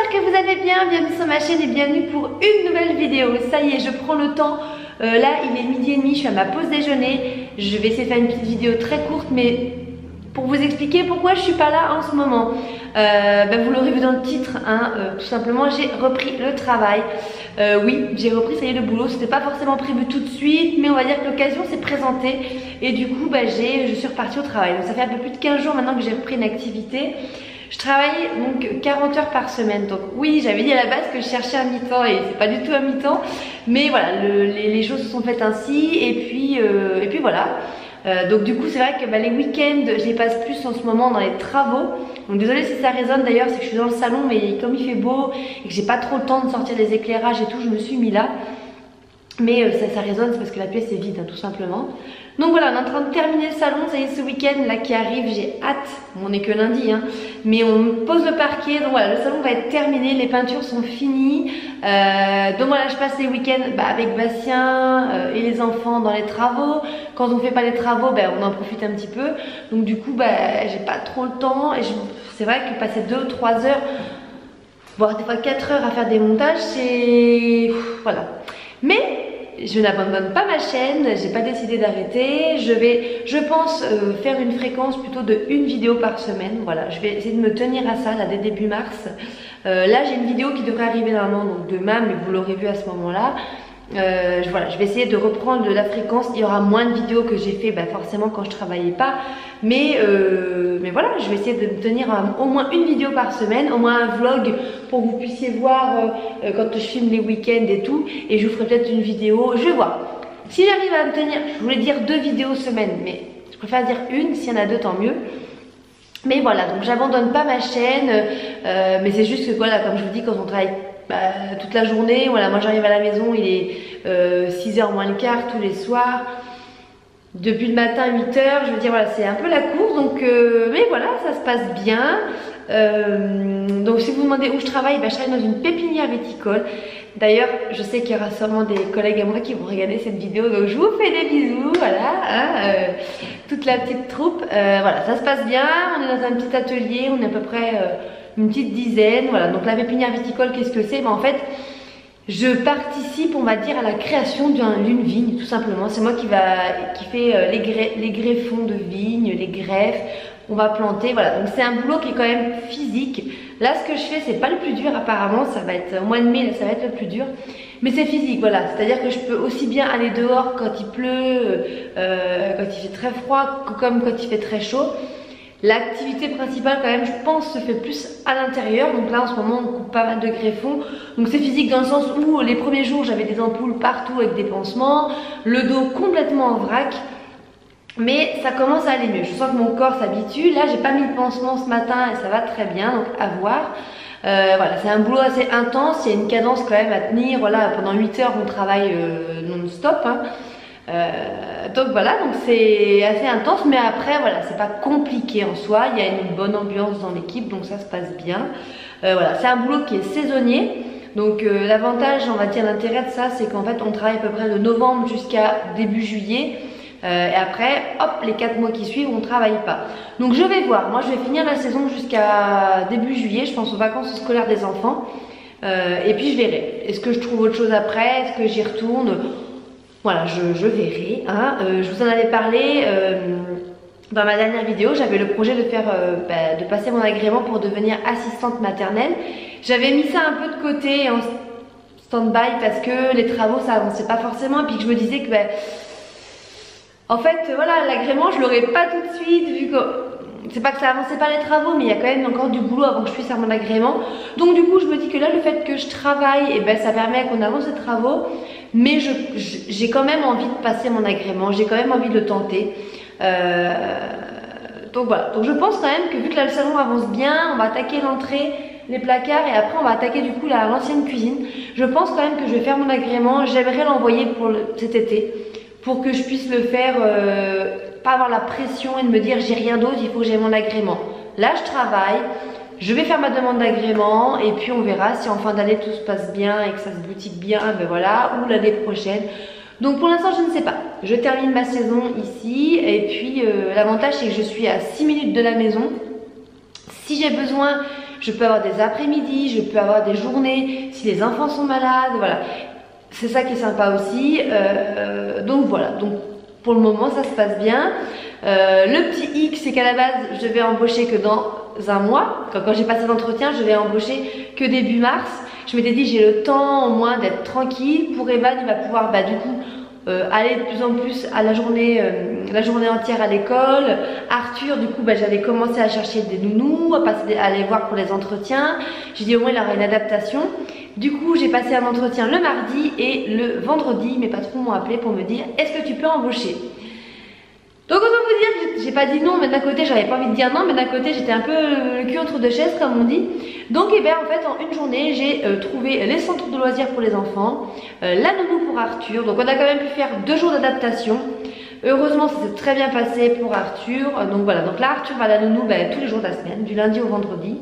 j'espère que vous allez bien, bienvenue sur ma chaîne et bienvenue pour une nouvelle vidéo. Ça y est, je prends le temps, là il est midi et demi, je suis à ma pause déjeuner. Je vais essayer de faire une petite vidéo très courte mais pour vous expliquer pourquoi je suis pas là en ce moment. Vous l'aurez vu dans le titre, hein, tout simplement j'ai repris le travail. Oui, j'ai repris, ça y est, le boulot. C'était pas forcément prévu tout de suite, mais on va dire que l'occasion s'est présentée et du coup je suis repartie au travail. Donc ça fait un peu plus de 15 jours maintenant que j'ai repris une activité. Je travaille donc 40 heures par semaine. Donc oui, j'avais dit à la base que je cherchais un mi-temps et c'est pas du tout un mi-temps. Mais voilà, les choses se sont faites ainsi et puis voilà. Donc du coup c'est vrai que les week-ends je les passe plus en ce moment dans les travaux. Donc désolée si ça résonne d'ailleurs, c'est que je suis dans le salon mais comme il fait beau et que j'ai pas trop le temps de sortir les éclairages et tout, je me suis mis là. Mais ça résonne, c'est parce que la pièce est vide, hein, tout simplement. Donc voilà, on est en train de terminer le salon, ça y est, ce week-end là qui arrive, j'ai hâte. Bon, on n'est que lundi, hein, mais on pose le parquet, donc voilà, le salon va être terminé, les peintures sont finies. Donc voilà, je passe les week-ends avec Bastien et les enfants dans les travaux. Quand on fait pas les travaux, on en profite un petit peu. Donc du coup, j'ai pas trop le temps et c'est vrai que passer 2-3 heures, voire des fois 4 heures à faire des montages, c'est... voilà. Mais je n'abandonne pas ma chaîne, j'ai pas décidé d'arrêter. Je pense faire une fréquence plutôt de une vidéo par semaine. Voilà, je vais essayer de me tenir à ça là dès début mars. Là j'ai une vidéo qui devrait arriver normalement donc demain, mais vous l'aurez vu à ce moment-là. Voilà, je vais essayer de reprendre de la fréquence. Il y aura moins de vidéos que j'ai fait forcément quand je travaillais pas, mais voilà, je vais essayer de me tenir à au moins une vidéo par semaine, au moins un vlog pour que vous puissiez voir quand je filme les week-ends et tout, et je vous ferai peut-être une vidéo, je vais voir si j'arrive à me tenir. Je voulais dire 2 vidéos semaine, mais je préfère dire une. S'il y en a 2 tant mieux. Mais voilà, donc j'abandonne pas ma chaîne, mais c'est juste que voilà, comme je vous dis, quand on travaille toute la journée, voilà, moi j'arrive à la maison, il est 6h moins le quart tous les soirs, depuis le matin 8h, je veux dire voilà, c'est un peu la course, donc mais voilà, ça se passe bien. Donc si vous vous demandez où je travaille, je travaille dans une pépinière viticole. D'ailleurs je sais qu'il y aura sûrement des collègues à moi qui vont regarder cette vidéo, donc je vous fais des bisous, voilà, hein, toute la petite troupe. Voilà, ça se passe bien, on est dans un petit atelier, on est à peu près une petite dizaine. Voilà, donc la pépinière viticole, qu'est-ce que c'est? En fait, je participe, on va dire, à la création d'une vigne, tout simplement. C'est moi qui fait les greffons de vigne, les greffes. On va planter, voilà. Donc c'est un boulot qui est quand même physique. Là, ce que je fais, c'est pas le plus dur apparemment. Ça va être au mois de mai, ça va être le plus dur. Mais c'est physique, voilà. C'est-à-dire que je peux aussi bien aller dehors quand il pleut, quand il fait très froid, comme quand il fait très chaud. L'activité principale quand même, je pense, se fait plus à l'intérieur. Donc là en ce moment on coupe pas mal de greffons. Donc c'est physique dans le sens où les premiers jours j'avais des ampoules partout avec des pansements, le dos complètement en vrac. Mais ça commence à aller mieux, je sens que mon corps s'habitue. Là j'ai pas mis le pansement ce matin et ça va très bien, donc à voir. Voilà, c'est un boulot assez intense, il y a une cadence quand même à tenir. Voilà, pendant 8 heures on travaille non-stop, hein. Donc voilà, donc c'est assez intense, mais après voilà, c'est pas compliqué en soi, il y a une bonne ambiance dans l'équipe, donc ça se passe bien. Voilà, c'est un boulot qui est saisonnier, donc l'avantage, on va dire, l'intérêt de ça, c'est qu'en fait on travaille à peu près de novembre jusqu'à début juillet, et après hop, les 4 mois qui suivent on travaille pas. Donc je vais voir, moi je vais finir la saison jusqu'à début juillet, je pense aux vacances scolaires des enfants, et puis je verrai, est-ce que je trouve autre chose après, est-ce que j'y retourne. Voilà, je verrai, hein. Je vous en avais parlé dans ma dernière vidéo. J'avais le projet de faire, de passer mon agrément pour devenir assistante maternelle. J'avais mis ça un peu de côté en stand-by parce que les travaux ça avançait pas forcément, et puis que je me disais que en fait voilà, l'agrément je l'aurais pas tout de suite, vu que c'est pas que ça avançait pas les travaux, mais il y a quand même encore du boulot avant que je puisse faire mon agrément. Donc du coup je me dis que là le fait que je travaille, et ça permet qu'on avance les travaux, mais j'ai quand même envie de passer mon agrément, j'ai quand même envie de le tenter. Donc voilà, donc je pense quand même que vu que là le salon avance bien, on va attaquer l'entrée, les placards, et après on va attaquer du coup l'ancienne cuisine. Je pense quand même que je vais faire mon agrément, j'aimerais l'envoyer pour cet été, pour que je puisse le faire, pas avoir la pression et de me dire j'ai rien d'autre, il faut que j'ai mon agrément. Là je travaille, je vais faire ma demande d'agrément et puis on verra si en fin d'année tout se passe bien et que ça se boutique bien, voilà, ou l'année prochaine. Donc pour l'instant je ne sais pas, je termine ma saison ici, et puis l'avantage c'est que je suis à 6 minutes de la maison. Si j'ai besoin je peux avoir des après-midi, je peux avoir des journées si les enfants sont malades, voilà. C'est ça qui est sympa aussi. Donc voilà, donc pour le moment ça se passe bien. Le petit hic, c'est qu'à la base je vais embaucher que dans un mois. Quand j'ai passé l'entretien, je vais embaucher que début mars. Je m'étais dit j'ai le temps au moins d'être tranquille. Pour Evan, il va pouvoir du coup aller de plus en plus à la journée entière à l'école. Arthur, du coup, j'avais commencé à chercher des nounous, à aller voir pour les entretiens. J'ai dit au moins il aura une adaptation. Du coup, j'ai passé un entretien le mardi et le vendredi, mes patrons m'ont appelé pour me dire est-ce que tu peux embaucher? Donc autant vous dire que j'ai pas dit non, mais d'un côté j'avais pas envie de dire non, mais d'un côté j'étais un peu le cul entre deux chaises comme on dit. Donc en fait en une journée j'ai trouvé les centres de loisirs pour les enfants, la nounou pour Arthur, donc on a quand même pu faire 2 jours d'adaptation. Heureusement ça s'est très bien passé pour Arthur, donc voilà, donc là Arthur va à la nounou tous les jours de la semaine, du lundi au vendredi.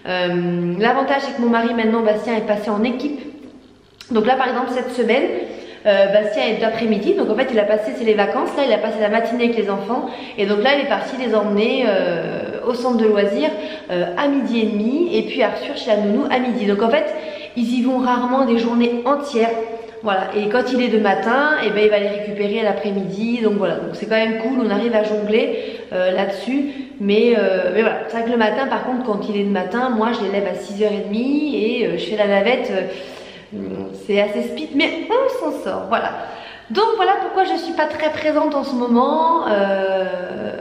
L'avantage c'est que mon mari maintenant Bastien est passé en équipe, donc là par exemple cette semaine Bastien est d'après-midi, donc en fait il a passé, c'est les vacances, là il a passé la matinée avec les enfants et donc là il est parti les emmener au centre de loisirs à 12h30 et puis Arthur chez la nounou à midi. Donc en fait ils y vont rarement des journées entières, voilà, et quand il est de matin il va les récupérer à l'après-midi, donc voilà, donc c'est quand même cool, on arrive à jongler là-dessus, mais voilà, c'est vrai que le matin par contre quand il est de matin, moi je les lève à 6h30 et je fais la navette. C'est assez speed, mais on s'en sort, voilà. Donc voilà pourquoi je suis pas très présente en ce moment.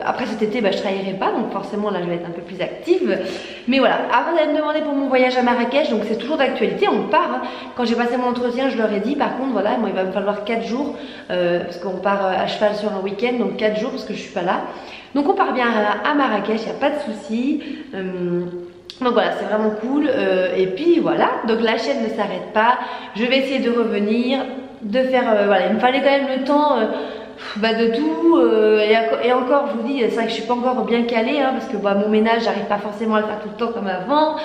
Après cet été, je travaillerai pas, donc forcément là je vais être un peu plus active. Mais voilà, avant d'aller me demander pour mon voyage à Marrakech, donc c'est toujours d'actualité, on part. Hein. Quand j'ai passé mon entretien, je leur ai dit, par contre voilà, moi il va me falloir 4 jours, parce qu'on part à cheval sur un week-end, donc 4 jours parce que je suis pas là. Donc on part bien à Marrakech, il n'y a pas de souci. Donc voilà, c'est vraiment cool, et puis voilà, donc la chaîne ne s'arrête pas, je vais essayer de revenir, de faire, voilà, il me fallait quand même le temps de tout, et encore je vous dis, c'est vrai que je suis pas encore bien calée, hein, parce que mon ménage, j'arrive pas forcément à le faire tout le temps comme avant.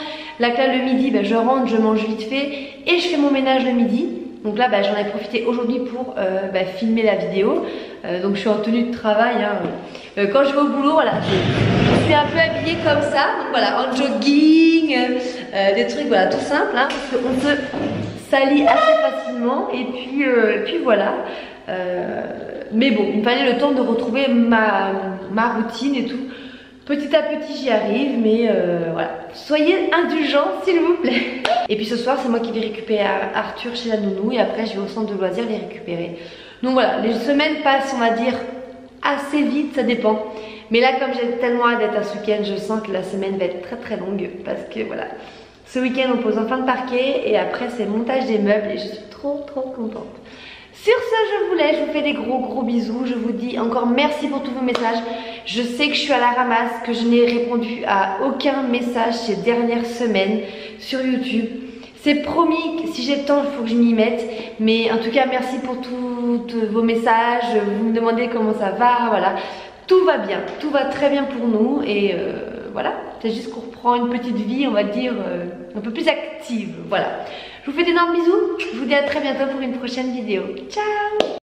Là le midi, je rentre, je mange vite fait, et je fais mon ménage le midi. Donc là j'en ai profité aujourd'hui pour filmer la vidéo, donc je suis en tenue de travail, hein. Quand je vais au boulot, voilà, je suis un peu habillée comme ça, donc voilà, en jogging, des trucs voilà tout simples, hein, parce qu'on se salit assez facilement, et puis voilà, mais bon, il me fallait le temps de retrouver ma routine et tout. Petit à petit j'y arrive, mais voilà, soyez indulgents s'il vous plaît. Et puis ce soir c'est moi qui vais récupérer Arthur chez la nounou et après je vais au centre de loisirs les récupérer. Donc voilà, les semaines passent on va dire assez vite, ça dépend. Mais là comme j'ai tellement hâte d'être à ce week-end, je sens que la semaine va être très très longue parce que voilà, ce week-end on pose enfin le parquet et après c'est le montage des meubles et je suis trop contente. Sur ce, je vous fais des gros bisous. Je vous dis encore merci pour tous vos messages. Je sais que je suis à la ramasse, que je n'ai répondu à aucun message ces dernières semaines sur YouTube. C'est promis, si j'ai le temps, il faut que je m'y mette. Mais en tout cas, merci pour tous vos messages. Vous me demandez comment ça va, voilà. Tout va bien, tout va très bien pour nous. Et voilà, c'est juste qu'on reprend une petite vie, on va dire, un peu plus active. Voilà. Je vous fais d'énormes bisous. Je vous dis à très bientôt pour une prochaine vidéo. Ciao!